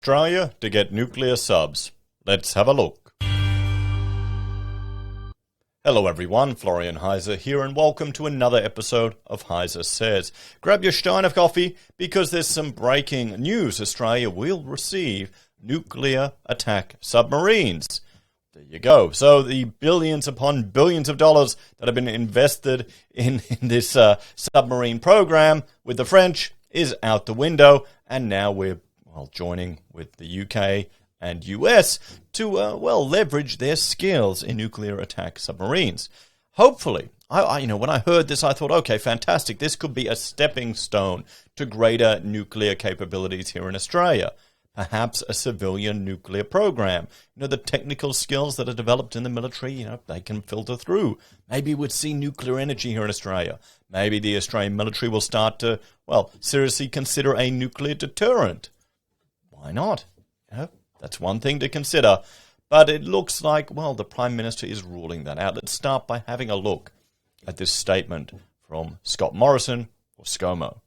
Australia to get nuclear subs. Let's have a look. Hello everyone, Florian Heise here, and welcome to another episode of HeiseSays. Grab your stein of coffee because there's some breaking news. Australia will receive nuclear attack submarines. There you go. So the billions upon billions of dollars that have been invested in this submarine program with the French is out the window, and now we're joining with the UK and US to leverage their skills in nuclear attack submarines. Hopefully, when I heard this, I thought, okay, fantastic. This could be a stepping stone to greater nuclear capabilities here in Australia. Perhaps a civilian nuclear program. The technical skills that are developed in the military, they can filter through. Maybe we'd see nuclear energy here in Australia. Maybe the Australian military will start to, seriously consider a nuclear deterrent. Why not? That's one thing to consider. But it looks like, the Prime Minister is ruling that out. Let's start by having a look at this statement from Scott Morrison, or ScoMo.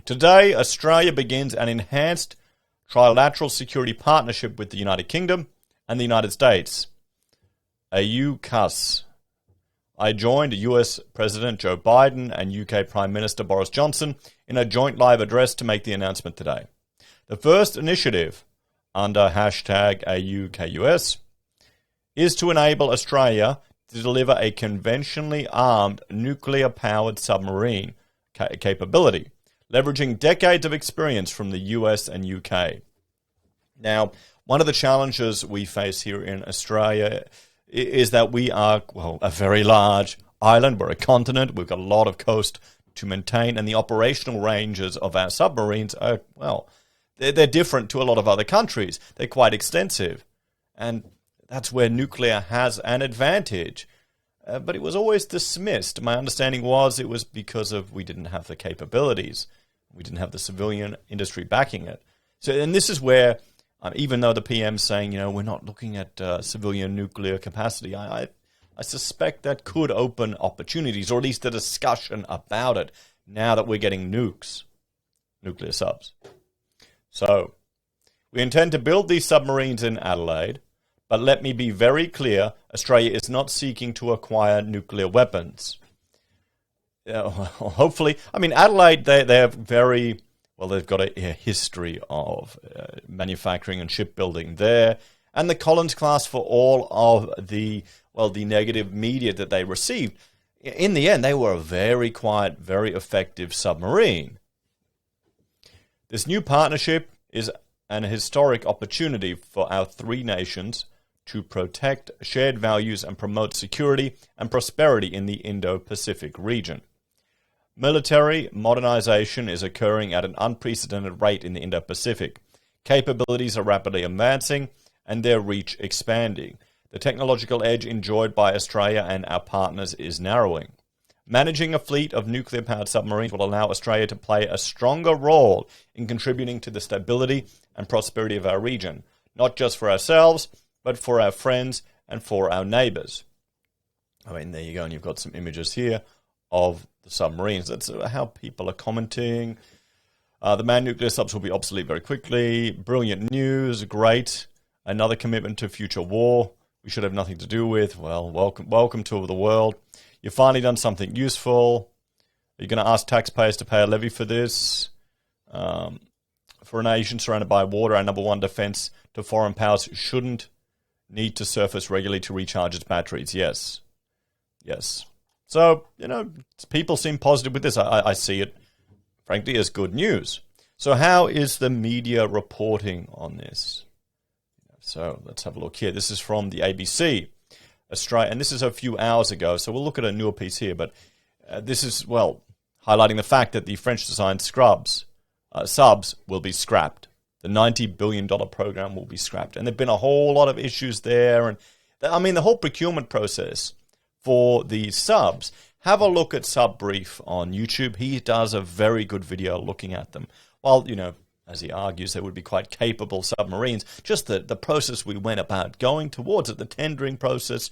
Today, Australia begins an enhanced trilateral security partnership with the United Kingdom and the United States. AUKUS. I joined US President Joe Biden and UK Prime Minister Boris Johnson in a joint live address to make the announcement today. The first initiative under hashtag AUKUS is to enable Australia to deliver a conventionally armed nuclear-powered submarine capability, leveraging decades of experience from the US and UK. Now, one of the challenges we face here in Australia is that we are, a very large island. We're a continent. We've got a lot of coast to maintain, and the operational ranges of our submarines are, they're different to a lot of other countries. They're quite extensive, and that's where nuclear has an advantage. But it was always dismissed. My understanding was it was because we didn't have the capabilities. We didn't have the civilian industry backing it. And this is where, even though the PM's saying, we're not looking at civilian nuclear capacity, I suspect that could open opportunities, or at least a discussion about it, now that we're getting nuclear subs. So, we intend to build these submarines in Adelaide, but let me be very clear, Australia is not seeking to acquire nuclear weapons. Hopefully, Adelaide, they're very, they've got a history of manufacturing and shipbuilding there, and the Collins class, for all of the negative media that they received, in the end, they were a very quiet, very effective submarine. This new partnership is an historic opportunity for our three nations to protect shared values and promote security and prosperity in the Indo-Pacific region. Military modernization is occurring at an unprecedented rate in the Indo-Pacific. Capabilities are rapidly advancing and their reach expanding. The technological edge enjoyed by Australia and our partners is narrowing. Managing a fleet of nuclear-powered submarines will allow Australia to play a stronger role in contributing to the stability and prosperity of our region, not just for ourselves, but for our friends and for our neighbours. There you go, and you've got some images here of the submarines. That's how people are commenting. The manned nuclear subs will be obsolete very quickly. Brilliant news, great. Another commitment to future war we should have nothing to do with. Welcome to the world. You've finally done something useful. Are you going to ask taxpayers to pay a levy for this? For a nation surrounded by water, our number one defense to foreign powers shouldn't need to surface regularly to recharge its batteries. Yes. So, people seem positive with this. I see it, frankly, as good news. So how is the media reporting on this? So let's have a look here. This is from the ABC. Australia, and this is a few hours ago, so we'll look at a newer piece here, but this is, highlighting the fact that the French-designed subs will be scrapped. The $90 billion program will be scrapped. And there have been a whole lot of issues there. And the whole procurement process for the subs, have a look at Sub Brief on YouTube. He does a very good video looking at them. While, as he argues, they would be quite capable submarines. Just the process we went about going towards it, the tendering process,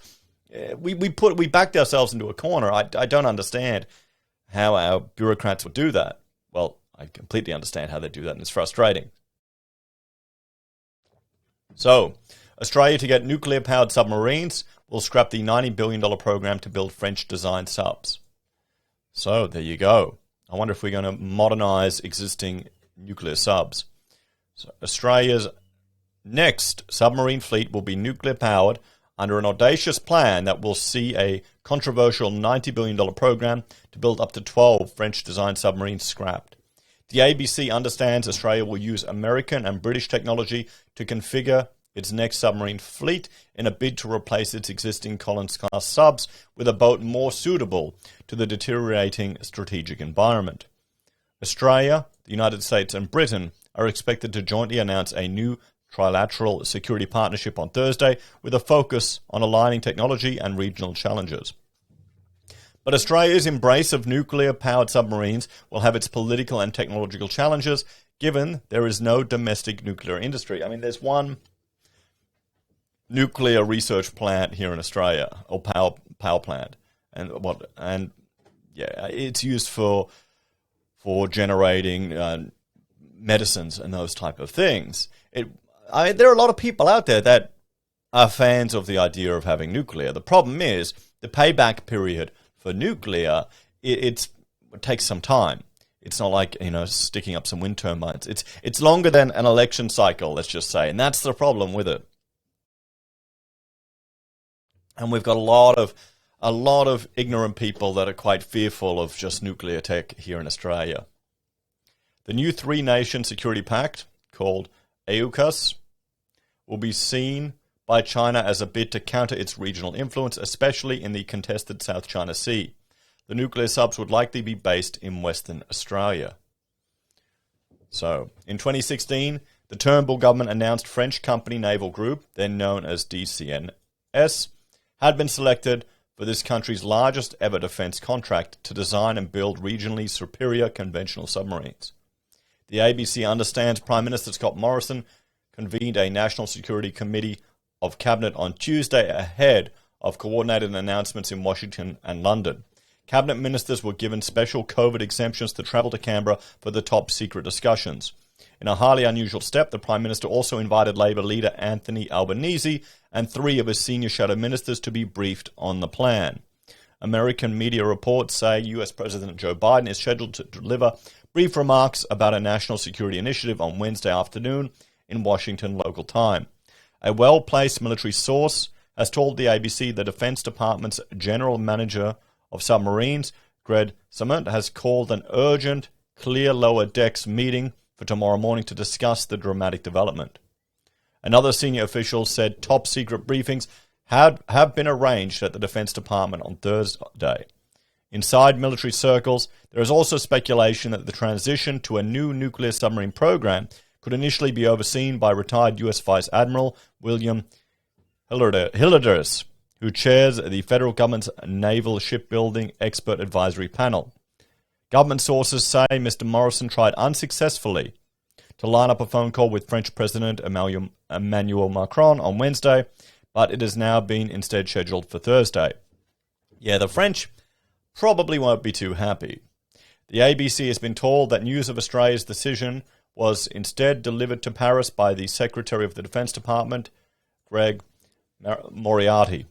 we backed ourselves into a corner. I don't understand how our bureaucrats would do that. Well, I completely understand how they do that, and it's frustrating. So, Australia to get nuclear-powered submarines will scrap the $90 billion program to build French-designed subs. So, there you go. I wonder if we're going to modernize existing nuclear subs. So, Australia's next submarine fleet will be nuclear-powered under an audacious plan that will see a controversial $90 billion program to build up to 12 French-designed submarines scrapped. The ABC understands Australia will use American and British technology to configure its next submarine fleet in a bid to replace its existing Collins-class subs with a boat more suitable to the deteriorating strategic environment. Australia, the United States, and Britain are expected to jointly announce a new trilateral security partnership on Thursday with a focus on aligning technology and regional challenges. But Australia's embrace of nuclear-powered submarines will have its political and technological challenges, given there is no domestic nuclear industry. I mean, there's one nuclear research plant here in Australia, or power plant, and it's used for generating medicines and those type of things. There are a lot of people out there that are fans of the idea of having nuclear. The problem is the payback period for nuclear. It takes some time. It's not like, sticking up some wind turbines. It's longer than an election cycle, let's just say, and that's the problem with it. And we've got a lot of ignorant people that are quite fearful of just nuclear tech here in Australia. The new three-nation security pact, called AUKUS, will be seen by China as a bid to counter its regional influence, especially in the contested South China Sea. The nuclear subs would likely be based in Western Australia. So, in 2016, the Turnbull government announced French company Naval Group, then known as DCNS, had been selected for this country's largest ever defence contract to design and build regionally superior conventional submarines. The ABC understands Prime Minister Scott Morrison convened a National Security Committee of Cabinet on Tuesday ahead of coordinated announcements in Washington and London. Cabinet ministers were given special COVID exemptions to travel to Canberra for the top secret discussions. In a highly unusual step, the Prime Minister also invited Labor leader Anthony Albanese and 3 of his senior shadow ministers to be briefed on the plan. American media reports say US President Joe Biden is scheduled to deliver brief remarks about a national security initiative on Wednesday afternoon in Washington local time. A well-placed military source has told the ABC the Defense Department's General Manager of Submarines, Greg Sumont, has called an urgent, clear lower decks meeting for tomorrow morning to discuss the dramatic development. Another senior official said top-secret briefings have been arranged at the Defense Department on Thursday. Inside military circles, there is also speculation that the transition to a new nuclear submarine program could initially be overseen by retired U.S. Vice Admiral William Hilliardus, who chairs the federal government's Naval Shipbuilding Expert Advisory Panel. Government sources say Mr. Morrison tried unsuccessfully to line up a phone call with French President Emmanuel Macron on Wednesday, but it has now been instead scheduled for Thursday. Yeah, the French probably won't be too happy. The ABC has been told that news of Australia's decision was instead delivered to Paris by the Secretary of the Defense Department, Greg Moriarty.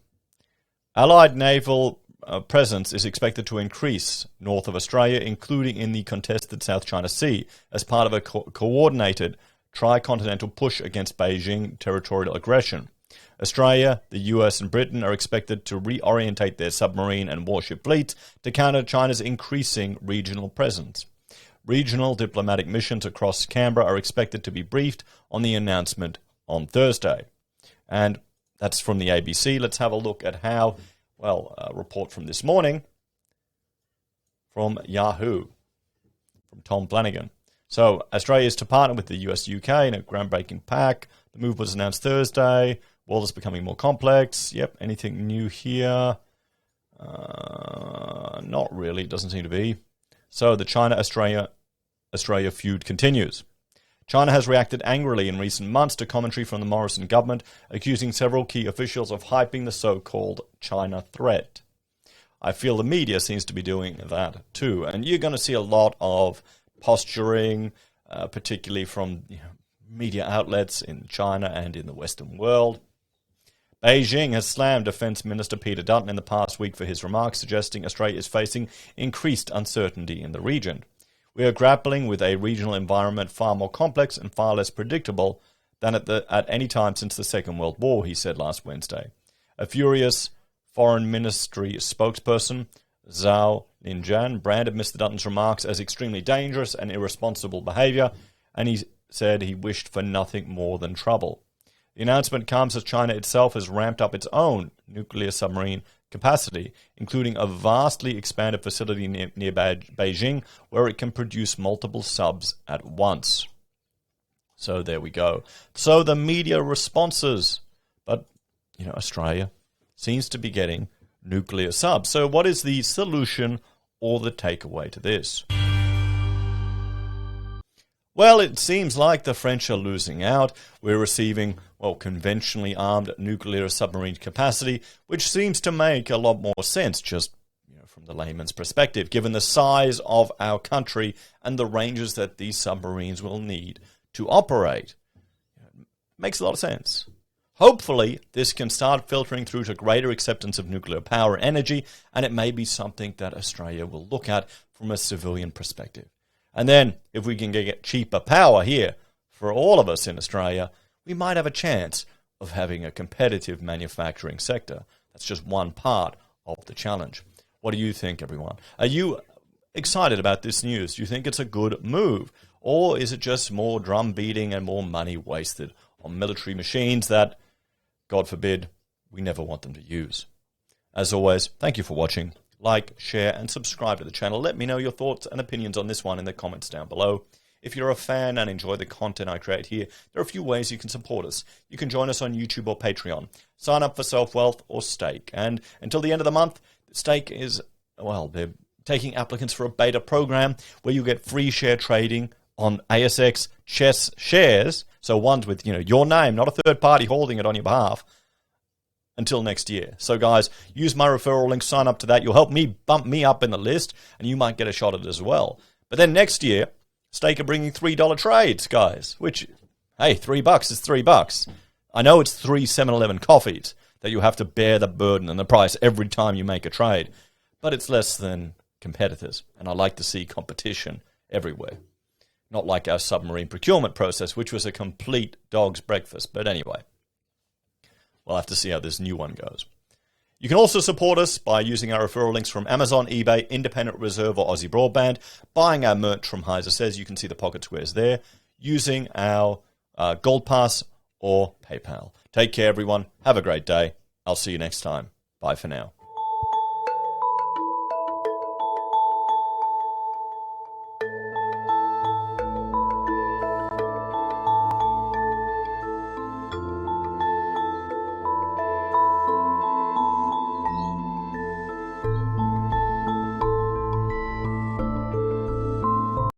Allied naval presence is expected to increase north of Australia, including in the contested South China Sea, as part of a coordinated tri-continental push against Beijing territorial aggression. Australia, the US, and Britain are expected to reorientate their submarine and warship fleets to counter China's increasing regional presence. Regional diplomatic missions across Canberra are expected to be briefed on the announcement on Thursday. And that's from the ABC. Let's have a look at how, a report from this morning from Yahoo, from Tom Flanagan. So, Australia is to partner with the US-UK in a groundbreaking pact. The move was announced Thursday. World is becoming more complex. Yep, anything new here? Not really, doesn't seem to be. So, the China-Australia feud continues. China has reacted angrily in recent months to commentary from the Morrison government, accusing several key officials of hyping the so-called China threat. I feel the media seems to be doing that too, and you're going to see a lot of posturing, particularly from media outlets in China and in the Western world. Beijing has slammed Defence Minister Peter Dutton in the past week for his remarks, suggesting Australia is facing increased uncertainty in the region. We are grappling with a regional environment far more complex and far less predictable than at any time since the Second World War, he said last Wednesday. A furious Foreign Ministry spokesperson, Zhao Linjian, branded Mr. Dutton's remarks as extremely dangerous and irresponsible behaviour, and he said he wished for nothing more than trouble. The announcement comes as China itself has ramped up its own nuclear submarine capacity, including a vastly expanded facility near Beijing where it can produce multiple subs at once. So there we go. So the media responses. But, Australia seems to be getting nuclear subs. So what is the solution or the takeaway to this? Well, it seems like the French are losing out. We're receiving, conventionally armed nuclear submarine capacity, which seems to make a lot more sense just from the layman's perspective, given the size of our country and the ranges that these submarines will need to operate. Makes a lot of sense. Hopefully, this can start filtering through to greater acceptance of nuclear power and energy, and it may be something that Australia will look at from a civilian perspective. And then, if we can get cheaper power here for all of us in Australia, we might have a chance of having a competitive manufacturing sector. That's just one part of the challenge. What do you think, everyone? Are you excited about this news? Do you think it's a good move? Or is it just more drum beating and more money wasted on military machines that, God forbid, we never want them to use? As always, thank you for watching. Like, share, and subscribe to the channel. Let me know your thoughts and opinions on this one in the comments down below. If you're a fan and enjoy the content I create here, there are a few ways you can support us. You can join us on YouTube or Patreon. Sign up for SelfWealth or Stake. And until the end of the month, Stake is, they're taking applicants for a beta program where you get free share trading on ASX CHESS shares. So ones with, your name, not a third party holding it on your behalf, until next year. So guys, use my referral link, sign up to that. You'll help me bump me up in the list, and you might get a shot at it as well. But then next year, Stake are bringing $3 trades, guys, which, hey, $3 is $3. I know it's 3 7-Eleven coffees that you have to bear the burden and the price every time you make a trade, but it's less than competitors, and I like to see competition everywhere. Not like our submarine procurement process, which was a complete dog's breakfast. But anyway, we'll have to see how this new one goes. You can also support us by using our referral links from Amazon, eBay, Independent Reserve, or AussieBroadband, buying our merch from HeiseSays. You can see the pocket squares there, using our Gold Pass or PayPal. Take care, everyone. Have a great day. I'll see you next time. Bye for now.